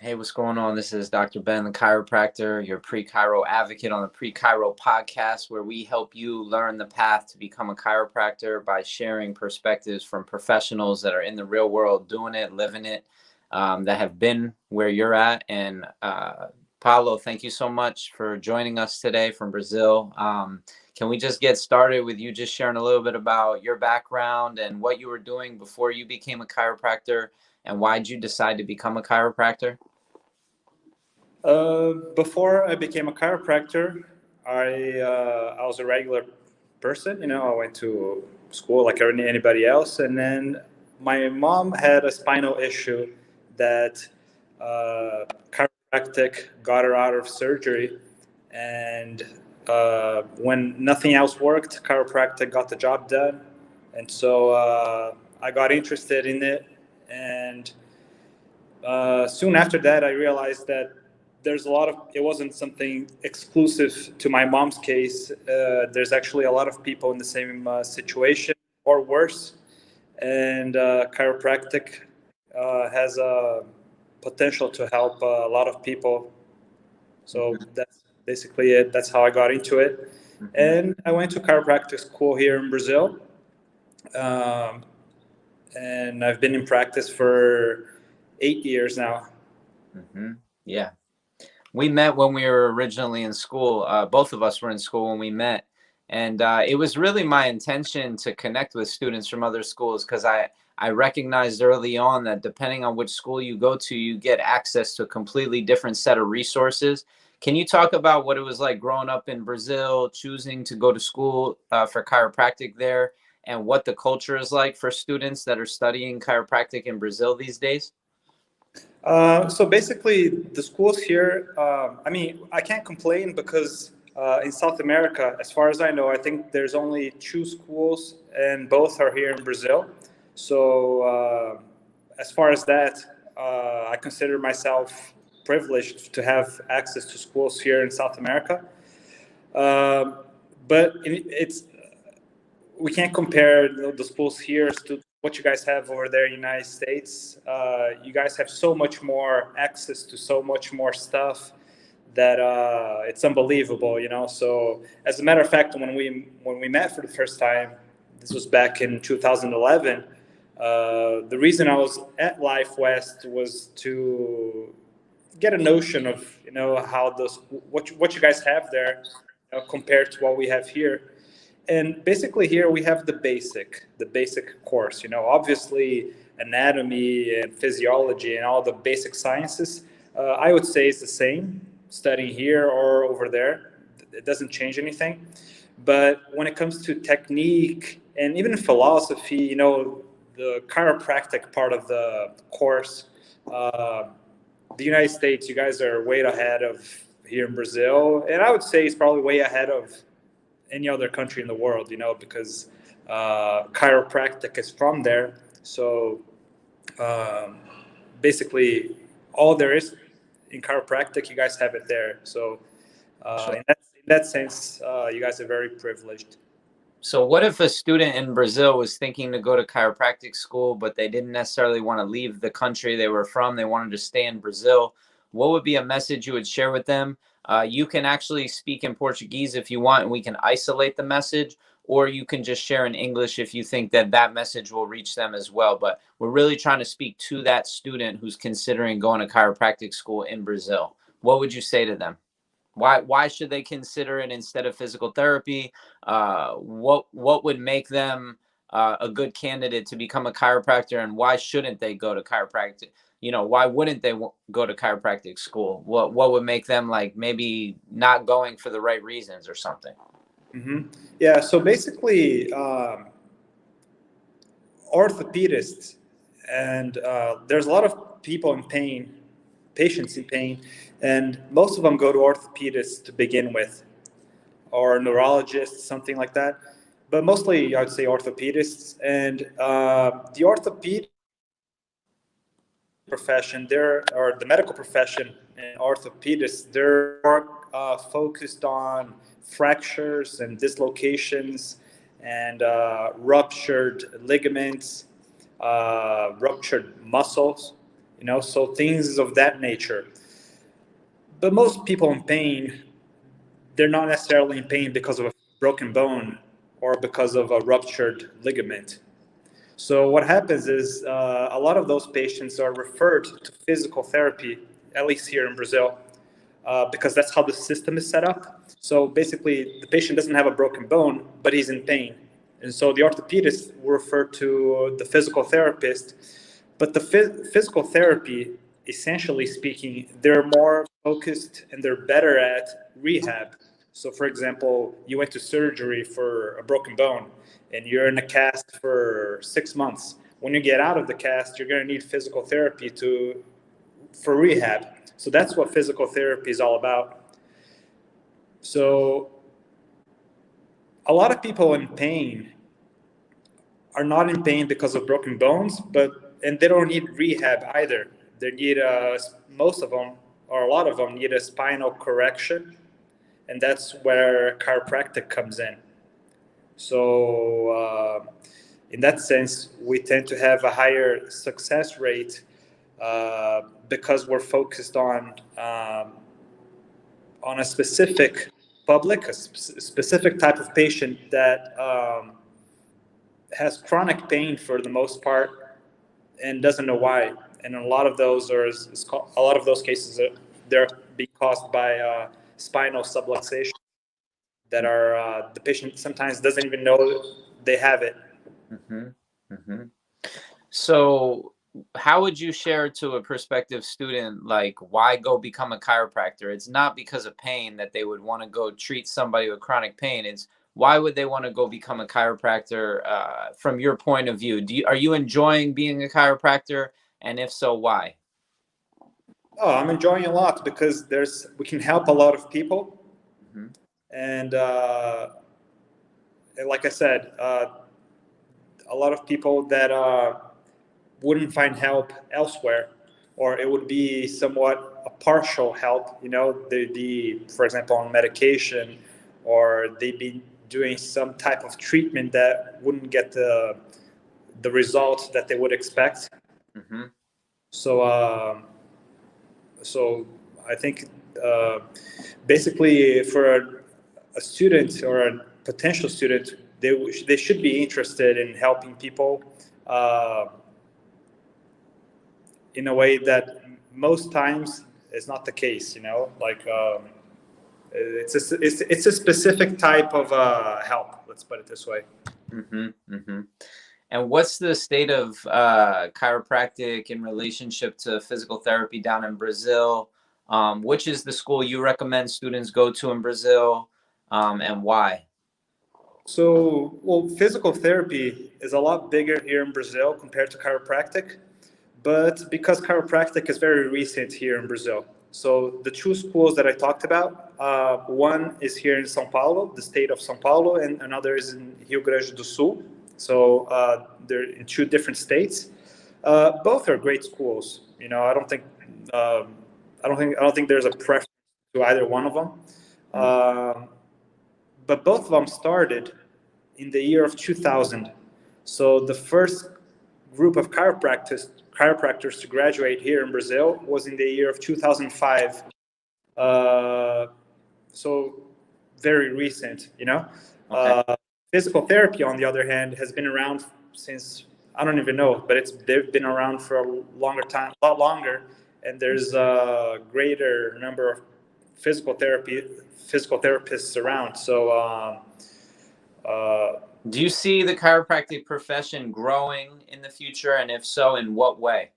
Hey, what's going on? This is Dr. Ben, the chiropractor, your pre-chiro advocate on the Pre-Chiro podcast, where we help you learn the path to become a chiropractor by sharing perspectives from professionals that are in the real world, doing it, living it, that have been where you're at. And Paulo, thank you so much for joining us today from Brazil. Can we just get started with you just sharing a little bit about your background and what you were doing before you became a chiropractor, and why did you decide to become a chiropractor? Before I became a chiropractor, I was a regular person. I went to school like anybody else, and then my mom had a spinal issue that chiropractic got her out of surgery, and when nothing else worked, chiropractic got the job done, and so I got interested in it, and soon after that, I realized that it wasn't something exclusive to my mom's case. There's actually a lot of people in the same situation or worse. And chiropractic has a potential to help a lot of people. So that's basically it. That's how I got into it. And I went to chiropractic school here in Brazil. Um, and I've been in practice for 8 years now. Yeah. We met when we were originally in school. Both of us were in school when we met. And it was really my intention to connect with students from other schools, because I recognized early on that depending on which school you go to, you get access to a completely different set of resources. Can you talk about what it was like growing up in Brazil, choosing to go to school for chiropractic there, and what the culture is like for students that are studying chiropractic in Brazil these days? So basically, the schools here, I can't complain because in South America, as far as I know, I think there's only two schools, and both are here in Brazil. So, as far as that, I consider myself privileged to have access to schools here in South America. Um, but we can't compare the schools here to what you guys have over there in the United States. You guys have so much more access to so much more stuff that it's unbelievable. So as a matter of fact, when we met for the first time, this was back in 2011. The reason I was at Life West was to get a notion of how what you guys have there compared to what we have here. And basically here we have the basic course. Obviously anatomy and physiology and all the basic sciences. I would say it's the same studying here or over there. It doesn't change anything. But when it comes to technique and even philosophy, the chiropractic part of the course, the United States, you guys are way ahead of here in Brazil, and I would say it's probably way ahead of any other country in the world, because chiropractic is from there. So um, basically, all there is in chiropractic, you guys have it there. So in that sense, you guys are very privileged. So what if a student in Brazil was thinking to go to chiropractic school, but they didn't necessarily want to leave the country they were from? They wanted to stay in Brazil. What would be a message you would share with them? You can actually speak in Portuguese if you want, and we can isolate the message, or you can just share in English if you think that that message will reach them as well. But we're really trying to speak to that student who's considering going to chiropractic school in Brazil. What would you say to them? Why should they consider it instead of physical therapy? What would make them a good candidate to become a chiropractor, and why shouldn't they go to chiropractic? Why wouldn't they go to chiropractic school? What would make them like maybe not going for the right reasons or something? Mm-hmm. Yeah. So basically, orthopedists, and there's a lot of people in pain, patients in pain, and most of them go to orthopedists to begin with, or neurologists, something like that. But mostly, I'd say orthopedists. And the orthopedic profession, or the medical profession and orthopedists, they're more focused on fractures and dislocations and ruptured ligaments, ruptured muscles, so things of that nature. But most people in pain, they're not necessarily in pain because of a broken bone or because of a ruptured ligament. So what happens is a lot of those patients are referred to physical therapy, at least here in Brazil, because that's how the system is set up. So basically, the patient doesn't have a broken bone, but he's in pain. And so the orthopedist will refer to the physical therapist. But the physical therapy, essentially speaking, they're more focused and they're better at rehab. So, for example, you went to surgery for a broken bone and you're in a cast for 6 months. When you get out of the cast, you're going to need physical therapy for rehab. So that's what physical therapy is all about. So a lot of people in pain are not in pain because of broken bones, and they don't need rehab either. They need most of them, or a lot of them, need a spinal correction, and that's where chiropractic comes in. So in that sense, we tend to have a higher success rate because we're focused on a specific public, a specific type of patient that has chronic pain for the most part and doesn't know why. And a lot of those a lot of those cases they're being caused by spinal subluxation that are the patient sometimes doesn't even know they have it. Mm-hmm. Mm-hmm. So how would you share to a prospective student, like, why go become a chiropractor? It's not because of pain that they would want to go treat somebody with chronic pain. It's why would they want to go become a chiropractor from your point of view? Are you enjoying being a chiropractor? And if so, why? Oh, I'm enjoying a lot because we can help a lot of people. Mm-hmm. And like I said, a lot of people that wouldn't find help elsewhere, or it would be somewhat a partial help. They'd be, for example, on medication, or they'd be doing some type of treatment that wouldn't get the results that they would expect. Mm-hmm. So I think basically for a student or a potential student, they should be interested in helping people in a way that most times is not the case. Like it's a specific type of help. Let's put it this way. Mm-hmm. Mm-hmm. And what's the state of chiropractic in relationship to physical therapy down in Brazil? Which is the school you recommend students go to in Brazil, and why? So, well, physical therapy is a lot bigger here in Brazil compared to chiropractic, but because chiropractic is very recent here in Brazil. So the two schools that I talked about, one is here in São Paulo, the state of São Paulo, and another is in Rio Grande do Sul. So they're in two different states. Both are great schools. I don't think there's a preference to either one of them. But both of them started in the year of 2000. So the first group of chiropractors to graduate here in Brazil was in the year of 2005. So very recent. Okay. Physical therapy, on the other hand, has been around since, I don't even know, but they've been around for a longer time, a lot longer, and there's a greater number of physical therapists around. So Do you see the chiropractic profession growing in the future, and if so, in what way?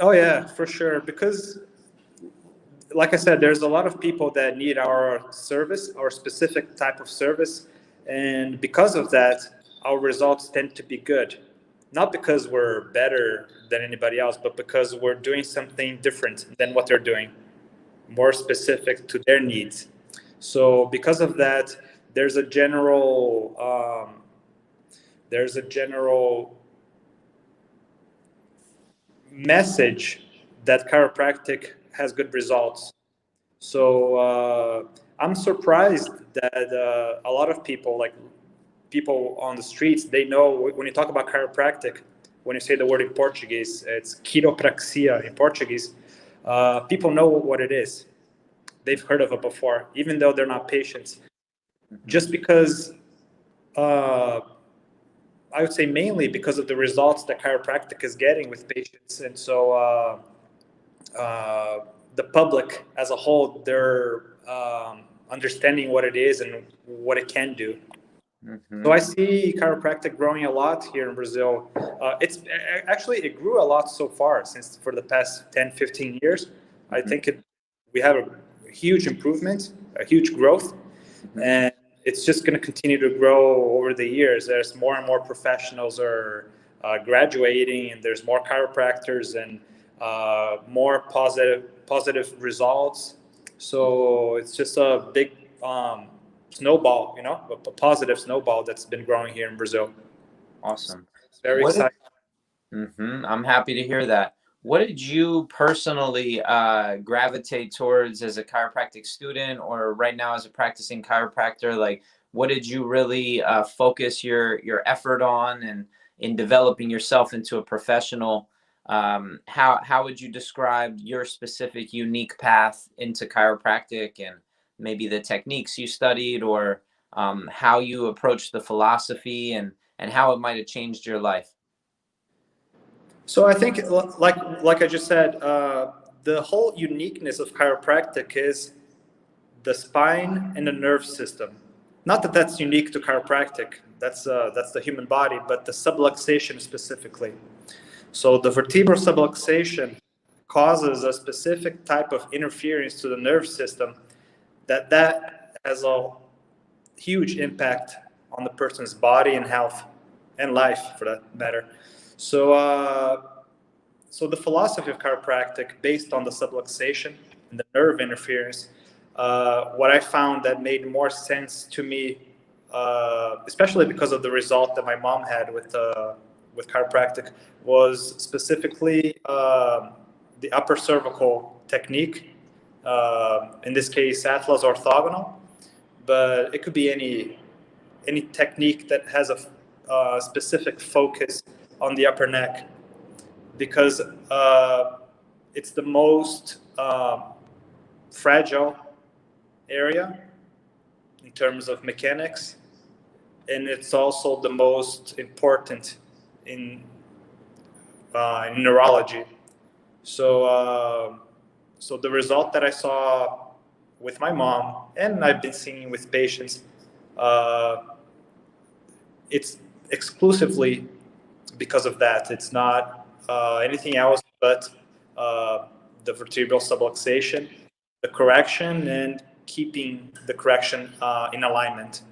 oh yeah, for sure, because like I said, there's a lot of people that need our service, our specific type of service, and because of that, our results tend to be good. Not because we're better than anybody else, but because we're doing something different than what they're doing, more specific to their needs. So because of that, there's a general message that chiropractic has good results. So I'm surprised that a lot of people, like people on the streets, they know when you talk about chiropractic, when you say the word in Portuguese, it's chiropraxia in Portuguese. People know what it is. They've heard of it before, even though they're not patients. Just because, I would say mainly because of the results that chiropractic is getting with patients. And so the public as a whole, they're understanding what it is and what it can do. So I see chiropractic growing a lot here in Brazil. It's actually, it grew a lot so far since for the past 10, 15 years. I think we have a huge improvement, a huge growth, and it's just going to continue to grow over the years. There's more and more professionals are graduating, and there's more chiropractors and more positive results. So it's just a big snowball, a positive snowball that's been growing here in Brazil. Awesome. It's very exciting. I'm happy to hear that. What did you personally gravitate towards as a chiropractic student, or right now as a practicing chiropractor? Like, what did you really focus your effort on, and in developing yourself into a professional? How would you describe your specific unique path into chiropractic, and maybe the techniques you studied, or how you approached the philosophy, and how it might have changed your life? So I think, like I just said, the whole uniqueness of chiropractic is the spine and the nerve system. Not that that's unique to chiropractic. That's the human body, but the subluxation specifically. So the vertebral subluxation causes a specific type of interference to the nerve system that has a huge impact on the person's body and health and life, for that matter. So, so the philosophy of chiropractic, based on the subluxation and the nerve interference, what I found that made more sense to me, especially because of the result that my mom had with chiropractic, was specifically the upper cervical technique. In this case, Atlas orthogonal, but it could be any technique that has a specific focus on the upper neck, because it's the most fragile area in terms of mechanics, and it's also the most important in neurology. So, so the result that I saw with my mom, and I've been seeing with patients, it's exclusively because of that. It's not anything else but the vertebral subluxation, the correction, and keeping the correction in alignment.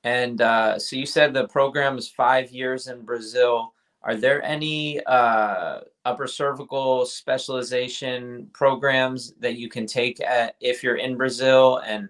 And so you said the program is 5 years in Brazil. Are there any upper cervical specialization programs that you can take if you're in Brazil? And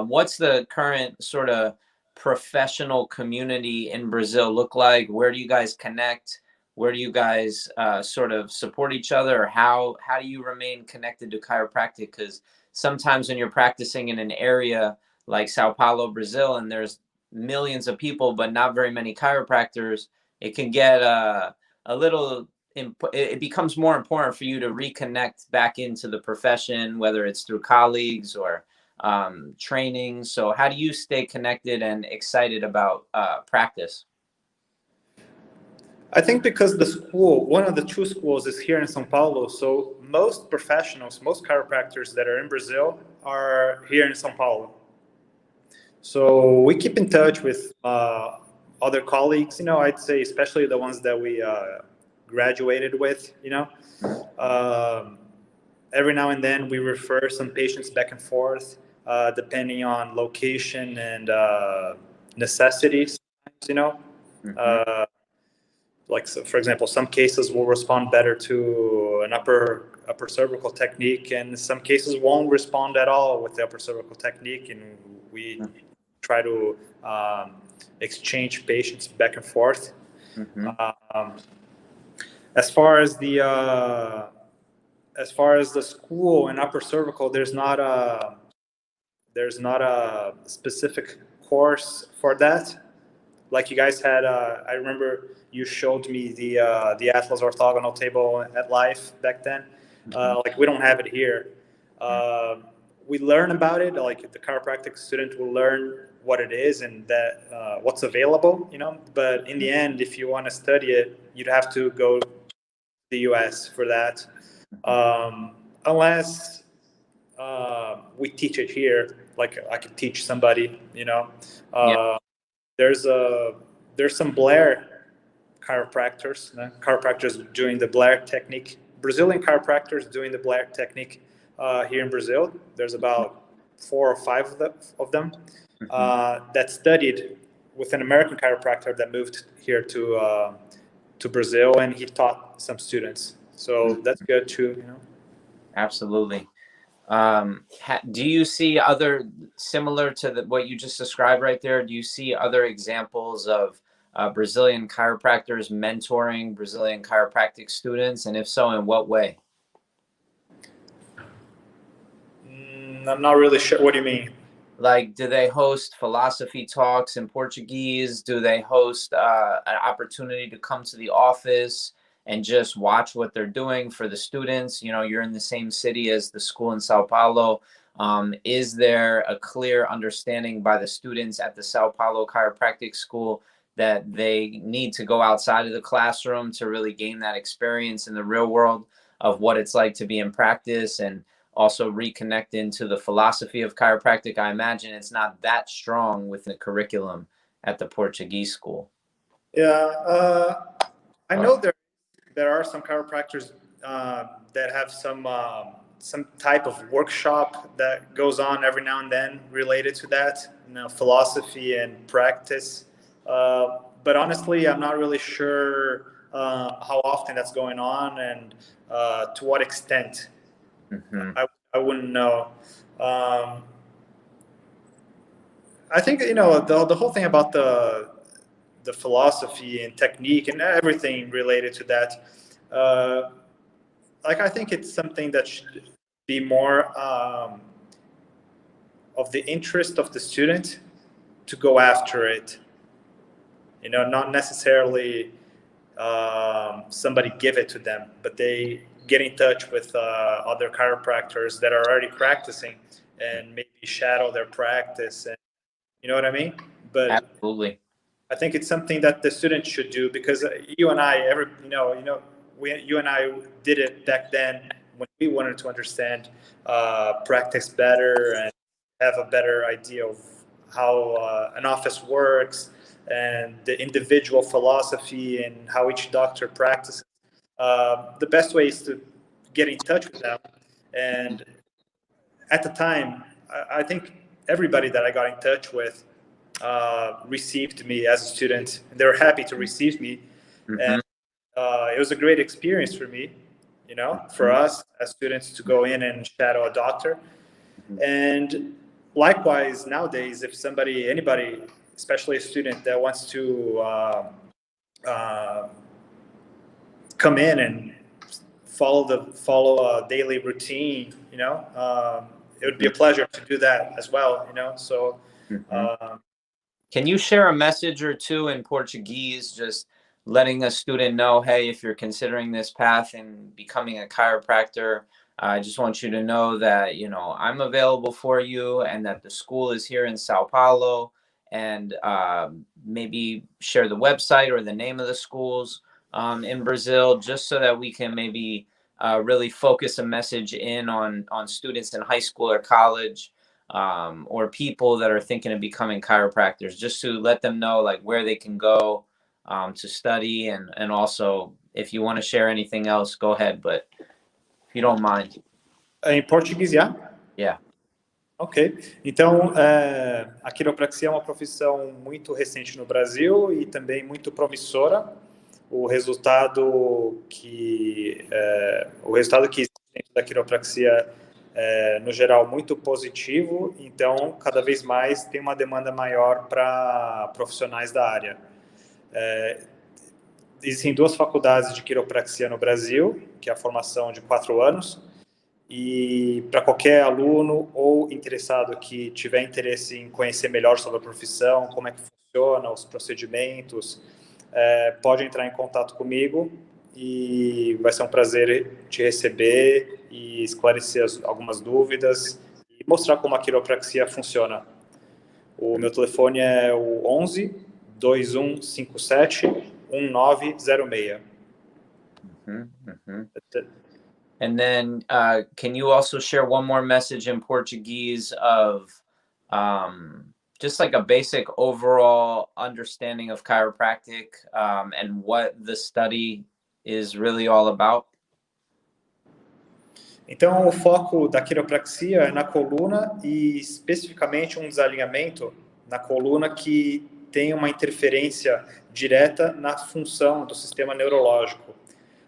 what's the current sort of professional community in Brazil look like? Where do you guys connect? Where do you guys sort of support each other? Or how do you remain connected to chiropractic? Because sometimes when you're practicing in an area like Sao Paulo, Brazil, and there's millions of people, but not very many chiropractors, it can get a little, it becomes more important for you to reconnect back into the profession, whether it's through colleagues or training. So how do you stay connected and excited about practice? I think because the school, one of the two schools, is here in São Paulo. So most professionals, most chiropractors that are in Brazil are here in São Paulo. So we keep in touch with other colleagues, I'd say especially the ones that we graduated with, every now and then we refer some patients back and forth, depending on location and necessities, like, so for example, some cases will respond better to an upper cervical technique, and some cases won't respond at all with the upper cervical technique, and we try to exchange patients back and forth. As far as the school and upper cervical, there's not a specific course for that. like you guys had, I remember you showed me the Atlas orthogonal table at Life back then. Like we don't have it here. We learn about it, like the chiropractic student will learn what it is and that what's available, you know. But in the end, if you want to study it, you'd have to go to the US for that. Unless we teach it here, like I could teach somebody, you know. Yeah. There's a there's some Blair chiropractors, chiropractors doing the Blair technique. Brazilian chiropractors doing the Blair technique here in Brazil. There's about 4 or 5 of them that studied with an American chiropractor that moved here to Brazil, and he taught some students. So that's good too, you know. Absolutely. Do you see other similar to what you just described right there? Do you see other examples of Brazilian chiropractors mentoring Brazilian chiropractic students, and if so, in what way? I'm not really sure. What do you mean? Like, do they host philosophy talks in Portuguese? Do they host an opportunity to come to the office and just watch what they're doing for the students? You know, you're in the same city as the school in Sao Paulo. Is there a clear understanding by the students at the Sao Paulo Chiropractic School that they need to go outside of the classroom to really gain that experience in the real world of what it's like to be in practice, and also reconnect into the philosophy of chiropractic? I imagine it's not that strong within the curriculum at the Portuguese school. Yeah, I know there are some chiropractors that have some type of workshop that goes on every now and then related to that, you know, philosophy and practice. But honestly, I'm not really sure how often that's going on and to what extent. I wouldn't know. Um, I think, you know, the whole thing about the philosophy and technique and everything related to that. Like I think it's something that should be more of the interest of the student to go after it. You know, not necessarily somebody give it to them, but they get in touch with other chiropractors that are already practicing and maybe shadow their practice, and you know what I mean. But Absolutely. I think it's something that the students should do, because you and I, you and I did it back then when we wanted to understand practice better and have a better idea of how an office works and the individual philosophy and how each doctor practices. The best way is to get in touch with them. And at the time, I think everybody that I got in touch with received me as a student. They were happy to receive me, and it was a great experience for me, you know, for us as students to go in and shadow a doctor. And likewise, nowadays, if anybody, especially a student that wants to come in and follow a daily routine, you know, it would be a pleasure to do that as well, you know. So. Can you share a message or two in Portuguese, just letting a student know, hey, if you're considering this path and becoming a chiropractor, I just want you to know that, you know, I'm available for you, and that the school is here in Sao Paulo, and maybe share the website or the name of the schools in Brazil, just so that we can maybe really focus a message in on students in high school or college, or people that are thinking of becoming chiropractors, just to let them know like where they can go to study, and also if you want to share anything else, go ahead, but if you don't mind. Em português, já? Yeah. Ok. Então, a quiropraxia é uma profissão muito recente no Brasil e também muito promissora. O resultado que existe dentro da quiropraxia é, no geral, muito positivo. Então, cada vez mais tem uma demanda maior para profissionais da área. Existem 2 faculdades de quiropraxia no Brasil, que é a formação de 4 anos. E para qualquer aluno ou interessado que tiver interesse em conhecer melhor sobre a profissão, como é que funciona, os procedimentos, pode entrar em contato comigo e vai ser um prazer te receber e esclarecer algumas dúvidas e mostrar como a quiropraxia funciona. O meu telefone é o 11 2157 1906. And then can you also share one more message in Portuguese of just like a basic overall understanding of chiropractic and what the study is really all about? Então, o foco da quiropraxia é na coluna e especificamente um desalinhamento na coluna que tem uma interferência direta na função do sistema neurológico.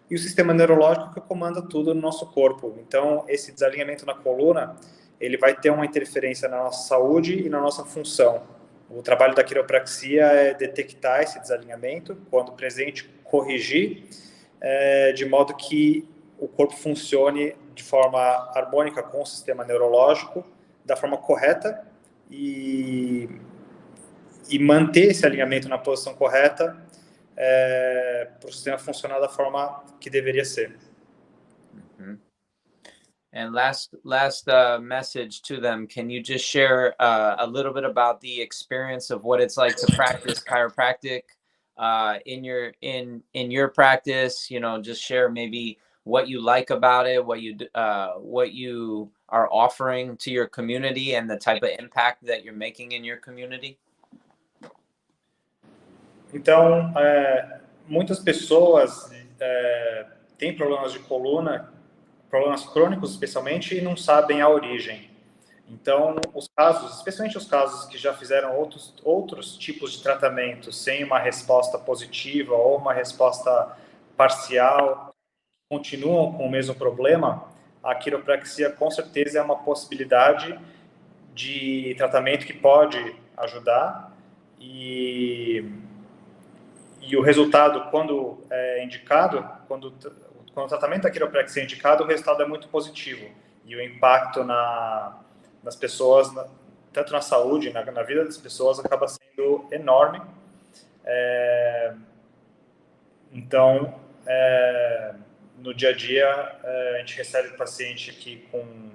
E o sistema neurológico que comanda tudo no nosso corpo. Então, esse desalinhamento na coluna, ele vai ter uma interferência na nossa saúde e na nossa função. O trabalho da quiropraxia é detectar esse desalinhamento, quando presente, corrigir, de modo que o corpo funcione de forma harmônica com o sistema neurológico, da forma correta e manter esse alinhamento na posição correta para o sistema funcionar da forma que deveria ser. And last message to them, can you just share a little bit about the experience of what it's like to practice chiropractic in your practice? You know, just share maybe what you like about it, what you are offering to your community, and the type of impact that you're making in your community. Então, muitas pessoas têm problemas de coluna, problemas crônicos especialmente, e não sabem a origem. Então, os casos, especialmente os casos que já fizeram outros tipos de tratamento sem uma resposta positiva ou uma resposta parcial, continuam com o mesmo problema, a quiropraxia com certeza é uma possibilidade de tratamento que pode ajudar e o resultado, quando é indicado, quando o tratamento da quiropraxia é indicado, o resultado é muito positivo. E o impacto nas pessoas, tanto na saúde, na vida das pessoas, acaba sendo enorme. Então, no dia a dia, a gente recebe paciente aqui com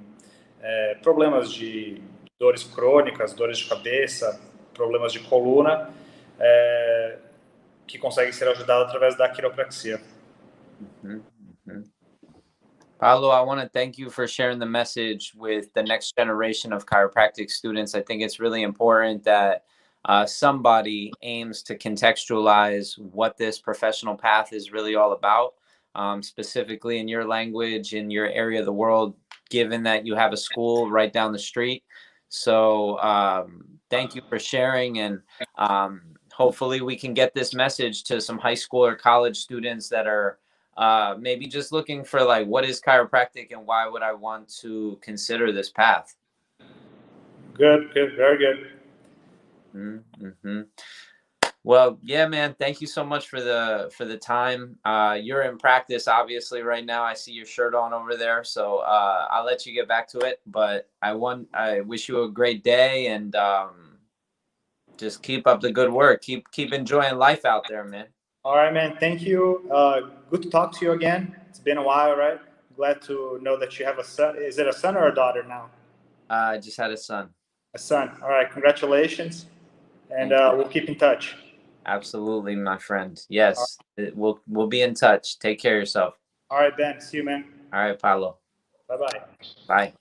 problemas de dores crônicas, dores de cabeça, problemas de coluna, que conseguem ser ajudados através da quiropraxia. Paulo, I want to thank you for sharing the message with the next generation of chiropractic students. I think it's really important that somebody aims to contextualize what this professional path is really all about, specifically in your language, in your area of the world, given that you have a school right down the street. So thank you for sharing, and hopefully we can get this message to some high school or college students that are maybe just looking for like, what is chiropractic and why would I want to consider this path? Good, very good. Well, yeah, man, thank you so much for the time. You're in practice obviously right now. I see your shirt on over there, so I'll let you get back to it, but I wish you a great day, and just keep up the good work. Keep enjoying life out there, man. All right, man. Thank you. Good to talk to you again. It's been a while, right? Glad to know that you have a son. Is it a son or a daughter now? I just had a son. A son. All right. Congratulations. And we'll keep in touch. Absolutely, my friend. Yes, we'll be in touch. Take care of yourself. All right, Ben. See you, man. All right, Paulo. Bye-bye. Bye.